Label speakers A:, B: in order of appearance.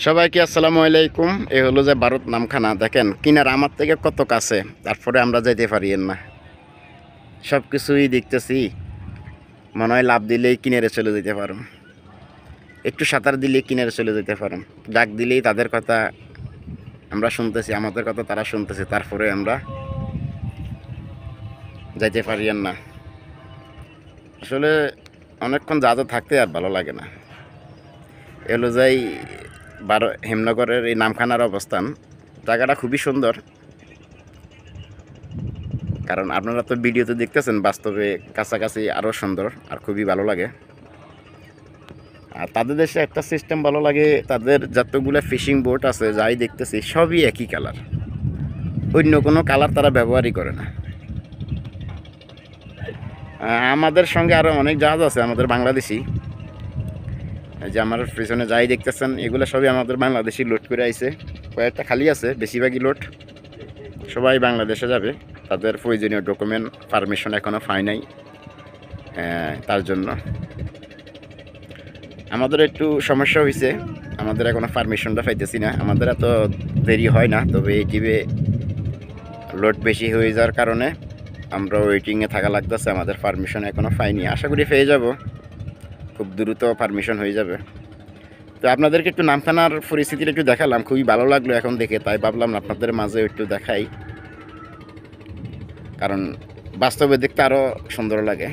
A: সবাইকে আসসালামু আলাইকুম। এ হলো যে ভারত নামখানা, দেখেন কিনার আমার থেকে কত কাছে, তারপরে আমরা যাইতে পারি না। সব কিছুই দেখতেছি, মনে হয় লাভ দিলেই কিনারে চলে যেতে পারো, একটু সাঁতার দিলেই কিনারে চলে যেতে পারো, ডাক দিলেই তাদের কথা আমরা শুনতেছি, আমাদের কথা তারা শুনতেছে, তারপরে আমরা যাইতে পারি না। আসলে অনেকক্ষণ জাহাজে থাকতে আর ভালো লাগে না। এলো যাই হেমনগরের এই নামখানার অবস্থান, জায়গাটা খুবই সুন্দর। কারণ আপনারা তো ভিডিওতে দেখতেছেন, বাস্তবে কাছাকাছি আরও সুন্দর আর খুবই ভালো লাগে। আর তাদের দেশে একটা সিস্টেম ভালো লাগে, তাদের যতগুলো ফিশিং বোট আছে যাই দেখতেছি সবই একই কালার, অন্য কোনো কালার তারা ব্যবহারই করে না। আমাদের সঙ্গে আরও অনেক জাহাজ আছে আমাদের বাংলাদেশি, যে আমার পিছনে যাই দেখতেছেন এগুলো সবই আমাদের বাংলাদেশি লোড করে আইছে, কয়েকটা খালি আছে, বেশিরভাগই লোড, সবাই বাংলাদেশে যাবে। তাদের প্রয়োজনীয় ডকুমেন্ট পারমিশন এখনও পায় নাই, তার জন্য আমাদের একটু সমস্যা হয়েছে, আমাদের এখনও পারমিশনটা পাইতেছি না। আমাদের এত দেরি হয় না, তবে এই টিভে লোড বেশি হয়ে যাওয়ার কারণে আমরা ওয়েটিংয়ে থাকা লাগতেছে, আমাদের পারমিশন এখনও পাইনি। আশা করি পেয়ে যাব, খুব দ্রুত পারমিশন হয়ে যাবে। তো আপনাদেরকে একটু নামখানার পরিস্থিতিটা একটু দেখালাম, খুবই ভালো লাগলো এখন দেখে, তাই ভাবলাম আপনাদের মাঝে একটু দেখাই, কারণ বাস্তবে দেখতে আরও সুন্দর লাগে।